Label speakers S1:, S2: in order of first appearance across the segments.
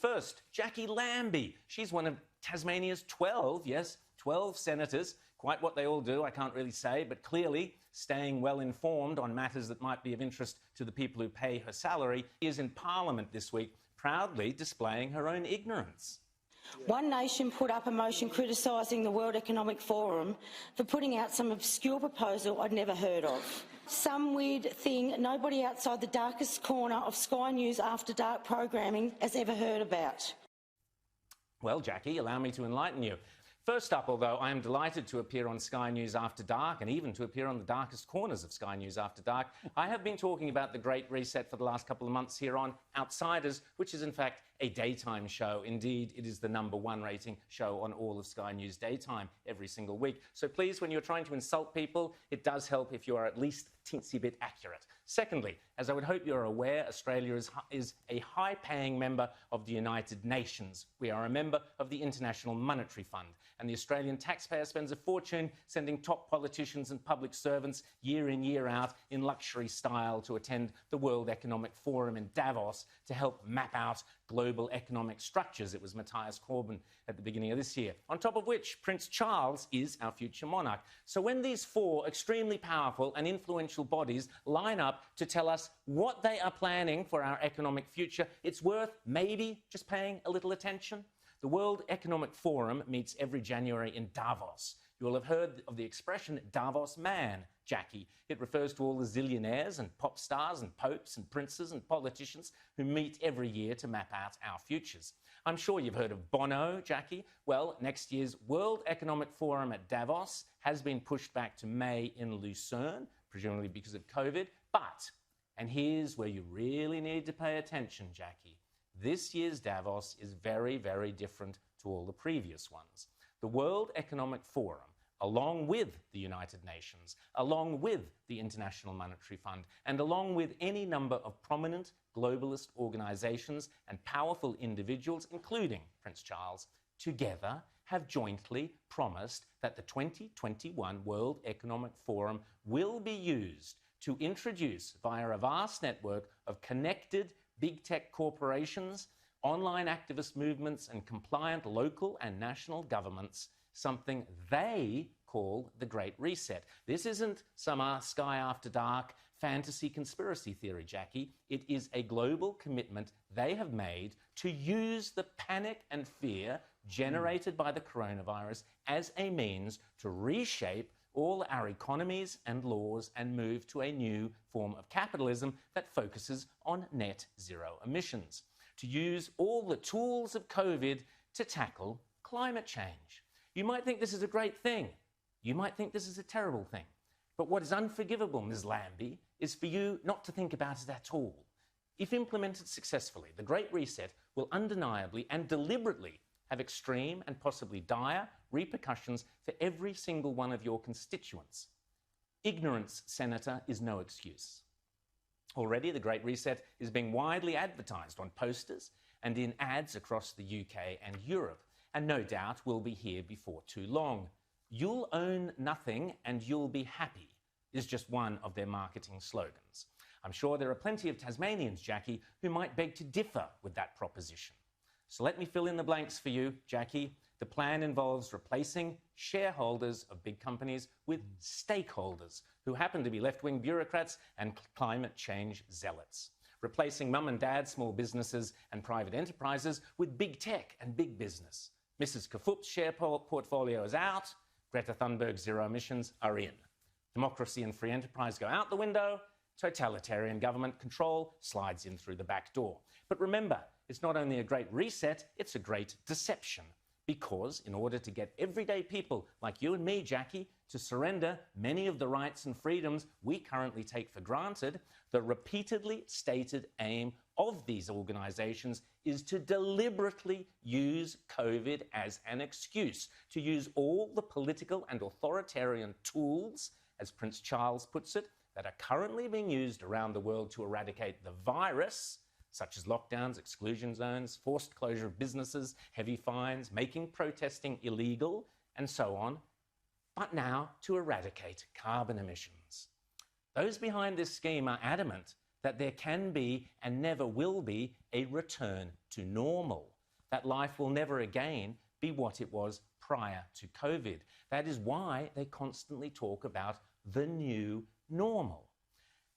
S1: First, Jackie Lambie. She's one of Tasmania's 12, yes, 12 senators. Quite what they all do, I can't really say, but clearly staying well informed on matters that might be of interest to the people who pay her salary. She is in Parliament this week, proudly displaying her own ignorance.
S2: One Nation put up a motion criticising the World Economic Forum for putting out some obscure proposal I'd never heard of. Some weird thing nobody outside the darkest corner of Sky News After Dark programming has ever heard about.
S1: Well, Jackie, allow me to enlighten you. First up, although I am delighted to appear on Sky News After Dark and even to appear on the darkest corners of Sky News After Dark, I have been talking about the Great Reset for the last couple of months here on Outsiders, which is in fact a daytime show. Indeed, it is the #1 rating show on all of Sky News daytime every single week. So please, when you're trying to insult people, it does help if you are at least a teensy bit accurate. Secondly, as I would hope you're aware, Australia is a high-paying member of the United Nations. We are a member of the International Monetary Fund, and the Australian taxpayer spends a fortune sending top politicians and public servants year in, year out in luxury style to attend the World Economic Forum in Davos to help map out global economic structures. It was Matthias Corbyn at the beginning of this year. On top of which, Prince Charles is our future monarch. So when these four extremely powerful and influential bodies line up to tell us what they are planning for our economic future, it's worth maybe just paying a little attention. The World Economic Forum meets every January in Davos. You will have heard of the expression Davos man, Jackie. It refers to all the zillionaires and pop stars and popes and princes and politicians who meet every year to map out our futures. I'm sure you've heard of Bono, Jackie. Well, next year's World Economic Forum at Davos has been pushed back to May in Lucerne, presumably because of COVID. But, and here's where you really need to pay attention, Jackie, this year's Davos is very, very different to all the previous ones. The World Economic Forum, along with the United Nations, along with the International Monetary Fund, and along with any number of prominent globalist organisations and powerful individuals, including Prince Charles, together have jointly promised that the 2021 World Economic Forum will be used to introduce, via a vast network of connected big tech corporations, online activist movements and compliant local and national governments, something they call the Great Reset. This isn't some Sky After Dark fantasy conspiracy theory, Jackie. It is a global commitment they have made to use the panic and fear generated by the coronavirus as a means to reshape all our economies and laws and move to a new form of capitalism that focuses on net zero emissions. To use all the tools of COVID to tackle climate change. You might think this is a great thing. You might think this is a terrible thing. But what is unforgivable, Ms. Lambie, is for you not to think about it at all. If implemented successfully, the Great Reset will undeniably and deliberately have extreme and possibly dire repercussions for every single one of your constituents. Ignorance, Senator, is no excuse. Already, the Great Reset is being widely advertised on posters and in ads across the UK and Europe, and no doubt will be here before too long. You'll own nothing and you'll be happy is just one of their marketing slogans. I'm sure there are plenty of Tasmanians, Jackie, who might beg to differ with that proposition. So let me fill in the blanks for you, Jackie. The plan involves replacing shareholders of big companies with stakeholders who happen to be left-wing bureaucrats and climate change zealots. Replacing mum and dad small businesses and private enterprises with big tech and big business. Mrs. Kafup's share portfolio is out. Greta Thunberg's zero emissions are in. Democracy and free enterprise go out the window. Totalitarian government control slides in through the back door. But remember, it's not only a great reset, it's a great deception. Because in order to get everyday people like you and me, Jackie, to surrender many of the rights and freedoms we currently take for granted, the repeatedly stated aim of these organisations is to deliberately use COVID as an excuse, to use all the political and authoritarian tools, as Prince Charles puts it, that are currently being used around the world to eradicate the virus, such as lockdowns, exclusion zones, forced closure of businesses, heavy fines, making protesting illegal, and so on, but now to eradicate carbon emissions. Those behind this scheme are adamant that there can be and never will be a return to normal, that life will never again be what it was prior to COVID. That is why they constantly talk about the new normal.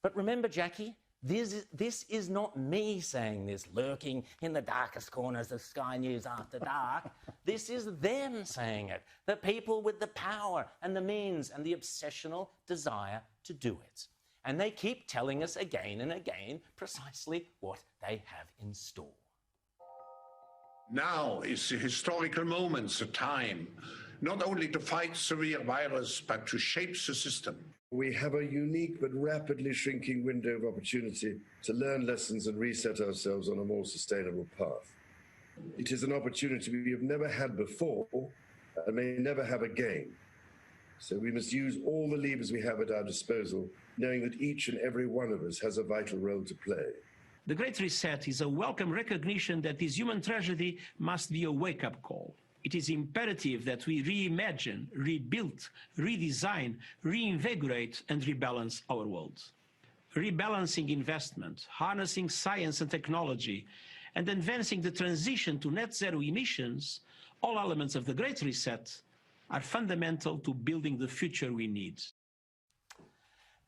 S1: But remember, Jackie, this is not me saying this, lurking in the darkest corners of Sky News After Dark. This is them saying it, the people with the power and the means and the obsessional desire to do it. And they keep telling us again and again precisely what they have in store.
S3: Now is the historical moment, the time, not only to fight severe virus, but to shape the system.
S4: We have a unique but rapidly shrinking window of opportunity to learn lessons and reset ourselves on a more sustainable path. It is an opportunity we have never had before and may never have again. So we must use all the levers we have at our disposal, knowing that each and every one of us has a vital role to play.
S5: The Great Reset is a welcome recognition that this human tragedy must be a wake-up call. It is imperative that we reimagine, rebuild, redesign, reinvigorate and rebalance our world. Rebalancing investment, harnessing science and technology, and advancing the transition to net zero emissions, all elements of the Great Reset, are fundamental to building the future we need.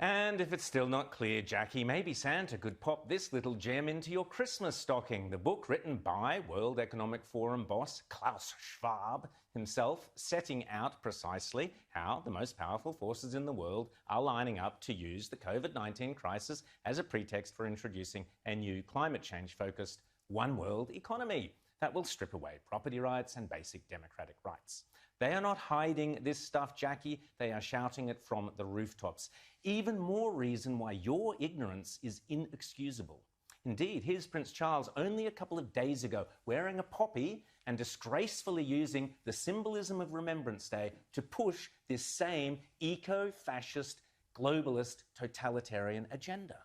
S1: And if it's still not clear, Jackie, maybe Santa could pop this little gem into your Christmas stocking. The book written by World Economic Forum boss Klaus Schwab himself, setting out precisely how the most powerful forces in the world are lining up to use the COVID-19 crisis as a pretext for introducing a new climate change-focused one world economy that will strip away property rights and basic democratic rights. They are not hiding this stuff, Jackie. They are shouting it from the rooftops. Even more reason why your ignorance is inexcusable. Indeed, here's Prince Charles only a couple of days ago wearing a poppy and disgracefully using the symbolism of Remembrance Day to push this same eco-fascist, globalist, totalitarian agenda.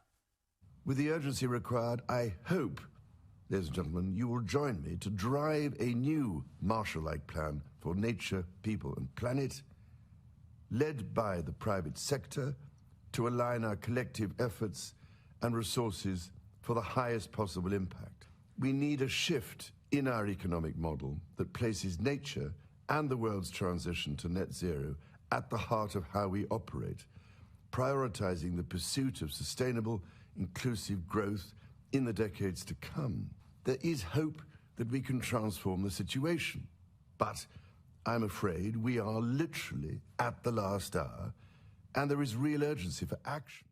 S4: With the urgency required, I hope, ladies and gentlemen, you will join me to drive a new Marshall-like plan for nature, people and planet, led by the private sector, to align our collective efforts and resources for the highest possible impact. We need a shift in our economic model that places nature and the world's transition to net zero at the heart of how we operate, prioritizing the pursuit of sustainable, inclusive growth in the decades to come. There is hope that we can transform the situation, but I'm afraid we are literally at the last hour, and there is real urgency for action.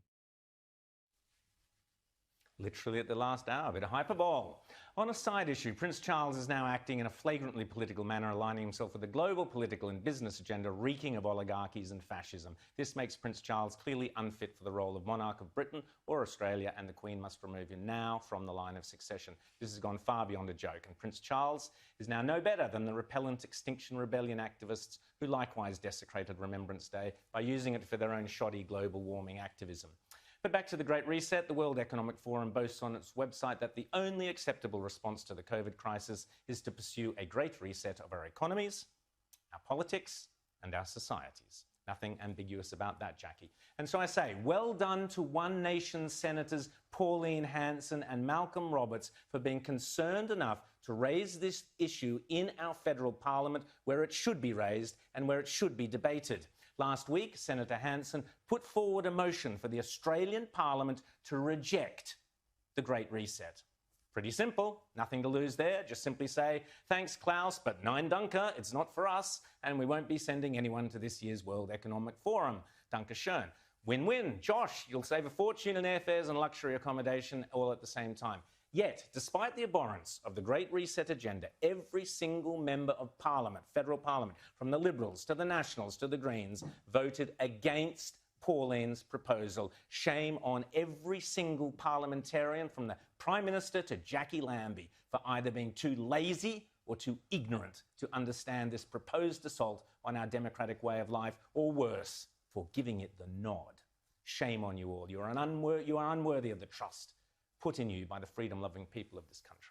S1: Literally at the last hour, a bit of hyperbole. On a side issue, Prince Charles is now acting in a flagrantly political manner, aligning himself with a global political and business agenda reeking of oligarchies and fascism. This makes Prince Charles clearly unfit for the role of monarch of Britain or Australia, and the Queen must remove him now from the line of succession. This has gone far beyond a joke, and Prince Charles is now no better than the repellent Extinction Rebellion activists who likewise desecrated Remembrance Day by using it for their own shoddy global warming activism. But back to the Great Reset, the World Economic Forum boasts on its website that the only acceptable response to the COVID crisis is to pursue a great reset of our economies, our politics, and our societies. Nothing ambiguous about that, Jackie. And so I say, well done to One Nation's Senators Pauline Hanson and Malcolm Roberts for being concerned enough to raise this issue in our federal parliament where it should be raised and where it should be debated. Last week, Senator Hanson put forward a motion for the Australian Parliament to reject the Great Reset. Pretty simple, nothing to lose there. Just simply say, thanks Klaus, but nein danke, it's not for us, and we won't be sending anyone to this year's World Economic Forum. Danke schön. Win-win. Josh, you'll save a fortune in airfares and luxury accommodation all at the same time. Yet, despite the abhorrence of the Great Reset agenda, every single member of Parliament, federal Parliament, from the Liberals to the Nationals to the Greens, voted against Pauline's proposal. Shame on every single parliamentarian from the Prime Minister to Jackie Lambie for either being too lazy or too ignorant to understand this proposed assault on our democratic way of life, or worse, for giving it the nod. Shame on you all. You are unworthy of the trust put in you by the freedom-loving people of this country.